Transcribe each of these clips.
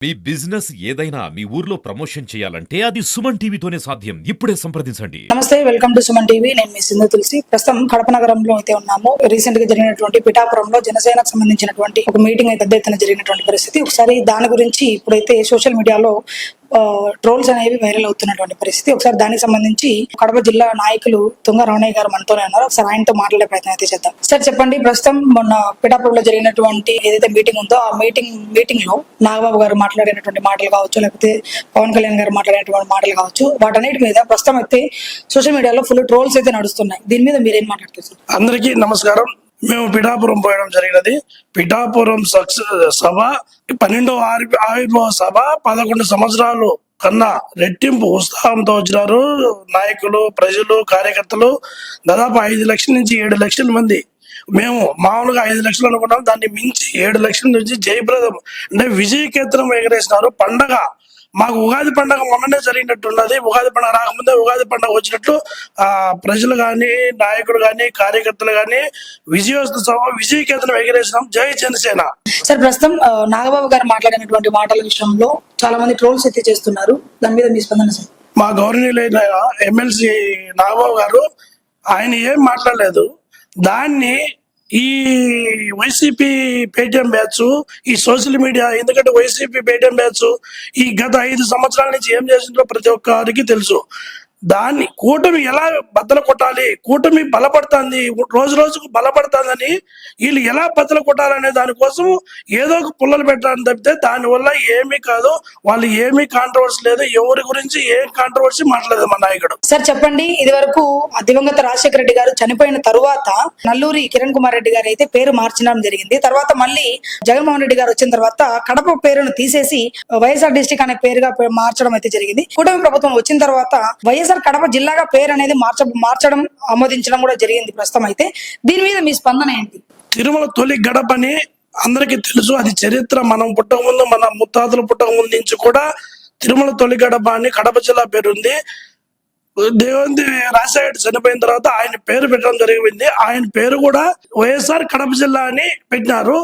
మీ business ఏదైనా మీ ఊర్లో promotion చేయాలంటే అది సుమన్ టీవీతోనే సాధ్యం. ఇప్పుడే సంప్రదించండి. నమస్తే, వెల్కమ్ టు సుమన్ టీవీ. నేను మీ సింధు తులసి. ప్రస్తుతం కడప నగరంలో అయితే ఉన్నాము. రీసెంట్ గా జరిగినటువంటి పిఠాపురంలో జనసేనకు సంబంధించినటువంటి ఒక మీటింగ్ అయితే పెద్ద ఎత్తున జరిగినటువంటి పరిస్థితి. ఒకసారి దాని గురించి ఇప్పుడైతే సోషల్ మీడియాలో ట్రోల్స్ అనేవి వైరల్ అవుతున్నటువంటి పరిస్థితి. ఒకసారి దానికి సంబంధించి కడప జిల్లా నాయకులు తుంగ రమణయ్య గారు మనతోనే ఉన్నారు. ఒకసారి ఆయనతో మాట్లాడే ప్రయత్నం అయితే చేద్దాం. సార్ చెప్పండి, ప్రస్తుతం మొన్న పిఠాపురంలో జరిగినటువంటి ఏదైతే మీటింగ్ ఉందో ఆ మీటింగ్ లో నాగబాబు గారు మాట్లాడినటువంటి మాటలు కావచ్చు, లేకపోతే పవన్ కళ్యాణ్ గారు మాట్లాడినటువంటి మాటలు కావచ్చు, వాటన్నిటి మీద ప్రస్తుతం అయితే సోషల్ మీడియాలో ఫుల్ ట్రోల్స్ అయితే నడుస్తున్నాయి. దీని మీద మీరేం మాట్లాడుతున్నారు? అందరికీ నమస్కారం. మేము పిఠాపురం పోయడం జరిగినది. పిఠాపురం సభ 12వ ఆవిర్భావ సభ 11 సంవత్సరాలు కన్నా రెట్టింపు ఉత్సాహంతో వచ్చినారు నాయకులు, ప్రజలు, కార్యకర్తలు. దాదాపు 5 లక్షల నుంచి 7 లక్షల మంది. మేము మామూలుగా 5 లక్షలు అనుకున్నాం, దాన్ని మించి 7 లక్షల నుంచి జయప్రదం అంటే విజయకేతనం ఎగరేసినారు. పండగ మాకు ఉగాది పండుగ మొన్ననే జరిగినట్టున్నది. ఉగాది పండుగ రాకముందే ఉగాది పండుగ వచ్చినట్లు ప్రజలు కానీ, నాయకులు కానీ, కార్యకర్తలు కానీ విజయకేతనం ఎగరేసినాం. జై జనసేన. సార్, ప్రస్తుతం నాగబాబు గారు మాట్లాడినటువంటి మాటల విషయంలో చాలా మంది ట్రోల్స్ అయితే చేస్తున్నారు. దాని మీద మీ స్పందన సార్? మా గౌరవనీయులైన ఎమ్మెల్సీ నాగబాబు గారు ఆయన ఏం మాట్లాడలేదు. దాన్ని ఈ వైసీపీ పేటిఎం బ్యాచ్, ఈ సోషల్ మీడియా, ఎందుకంటే వైసీపీ పేటిఎం బ్యాచ్ ఈ గత 5 సంవత్సరాల నుంచి ఏం చేసిందో ప్రతి ఒక్కరికి తెలుసు. దాన్ని కూటమి ఎలా బద్దలు కొట్టాలి, కూటమి బలపడుతుంది, రోజు రోజుకు బలపడుతుందని వీళ్ళు ఎలా బద్దలు కొట్టాలనే దానికోసం ఏదో ఒక పుల్లలు పెట్టాలని తప్పితే దానివల్ల ఏమీ కాదు. వాళ్ళు ఏమీ కాంట్రవర్సీ లేదు, ఎవరి గురించి ఏం కాంట్రవర్సీ మాట్లాడలేదు మా నాయకుడు. సార్ చెప్పండి, ఇది వరకు దివంగత రాజశేఖర రెడ్డి గారు చనిపోయిన తరువాత నల్లూరి కిరణ్ కుమార్ రెడ్డి గారు అయితే పేరు మార్చడం జరిగింది. తర్వాత మళ్ళీ జగన్మోహన్ రెడ్డి గారు వచ్చిన తర్వాత కడప పేరును తీసేసి వైఎస్ఆర్ డిస్ట్రిక్ట్ అనే పేరుగా మార్చడం అయితే జరిగింది. కూటమి ప్రభుత్వం వచ్చిన తర్వాత వైఎస్ఆర్ కడప జిల్లాగా పేరు అనేది మార్చడం ఆమోదించడం కూడా జరిగింది ప్రస్తుతం. అయితే దీని మీద మీ స్పందన ఏంటి? తిరుమల తొలి గడపని అందరికీ తెలుసు. అది చరిత్ర. మనం పుట్టక ముందు, మన ముత్తాతలు పుట్టక ముందు నుంచి కూడా తిరుమల తొలి గడప అని కడప జిల్లా పేరుంది. దేవుంది రాజశేఖర్ చనిపోయిన తర్వాత ఆయన పేరు పెట్టడం జరిగింది. ఆయన పేరు కూడా వైఎస్ఆర్ కడప జిల్లా అని పెట్టినారు.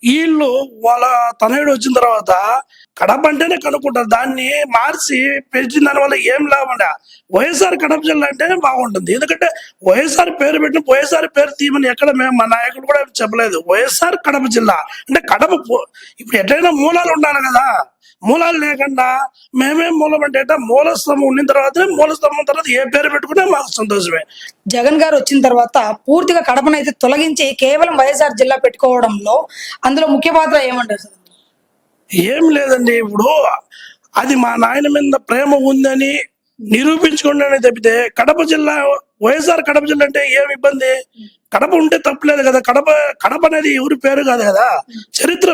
వీళ్ళు వాళ్ళ తనయుడు వచ్చిన తర్వాత కడప అంటేనే కనుక్కుంటారు. దాన్ని మార్చి పెంచిన దాని వల్ల ఏం లాభం? వైఎస్ఆర్ కడప జిల్లా అంటేనే బాగుంటుంది. ఎందుకంటే వైఎస్ఆర్ పేరు పెట్టిన వైఎస్ఆర్ పేరు తీయమని ఎక్కడ మేము మా నాయకులు కూడా చెప్పలేదు. వైఎస్ఆర్ కడప జిల్లా అంటే కడప. ఇప్పుడు ఎట్లయినా మూలాలు ఉండాలి కదా. మూలాలు లేకుండా మేమేం మూలం అంటే మూలస్తంభం ఉన్న తర్వాత మూలస్తంభం తర్వాత ఏ పేరు పెట్టుకున్నా మాకు సంతోషమే. జగన్ గారు వచ్చిన తర్వాత పూర్తిగా కడపను అయితే తొలగించి కేవలం వైఎస్ఆర్ జిల్లా పెట్టుకోవడంలో అందులో ముఖ్య పాత్ర ఏమంటారు సార్? ఏం లేదండి, ఇప్పుడు అది మా నాయన మీద ప్రేమ ఉందని నిరూపించుకోండి తప్పితే కడప జిల్లా వైఎస్ఆర్ కడప జిల్లా అంటే ఏం ఇబ్బంది? కడప ఉంటే తప్పలేదు కదా. కడప అనేది ఎవరి పేరు కాదు కదా, చరిత్ర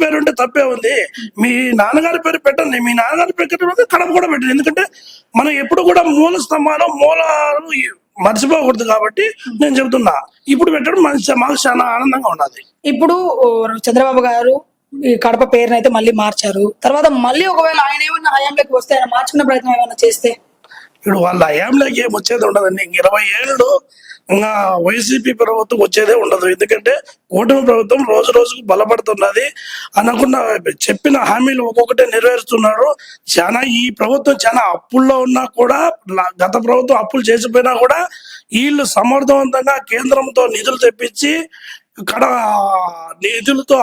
పేరు ఉంటే తప్పే ఉంది. మీ నాన్నగారి పేరు పెట్టండి, మీ నాన్నగారి పేరు పెట్టడం కడప కూడా పెట్టండి. ఎందుకంటే మనం ఎప్పుడు కూడా మూలాలు మర్చిపోకూడదు. కాబట్టి నేను చెబుతున్నా, ఇప్పుడు పెట్టడం మాకు చాలా ఆనందంగా ఉన్నది. ఇప్పుడు చంద్రబాబు గారు ఈ కడప పేరును అయితే మళ్ళీ మార్చారు. తర్వాత మళ్ళీ ఒకవేళ ఆయన ఏమన్నా హయాంలోకి వస్తే, ఆయన మార్చుకునే ప్రయత్నం ఏమైనా చేస్తే, ఇప్పుడు వాళ్ళ హయాంలోకి ఏం వచ్చేది ఉండదండి. 20 ఏళ్ళు ఇంకా వైసీపీ ప్రభుత్వం వచ్చేదే ఉండదు. ఎందుకంటే కూటమి ప్రభుత్వం రోజు రోజుకు బలపడుతున్నది. అనుకున్న చెప్పిన హామీలు ఒక్కొక్కటే నెరవేరుస్తున్నారు. ఈ ప్రభుత్వం చాలా అప్పుల్లో ఉన్నా కూడా, గత ప్రభుత్వం అప్పులు చేసిపోయినా కూడా వీళ్ళు సమర్థవంతంగా కేంద్రంతో నిధులు తెప్పించి నిధులతో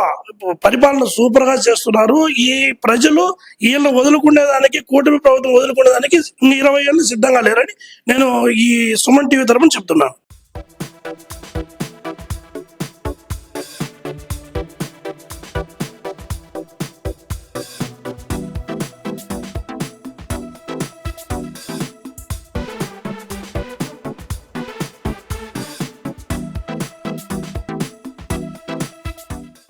పరిపాలన సూపర్ గా చేస్తున్నారు. ఈ ప్రజలు వీళ్ళు వదులుకునేదానికి, కూటమి ప్రభుత్వం వదులుకునేదానికి 20 ఏళ్ళు సిద్ధంగా లేరని నేను ఈ సుమన్ టీవీ తరపున చెప్తున్నాను.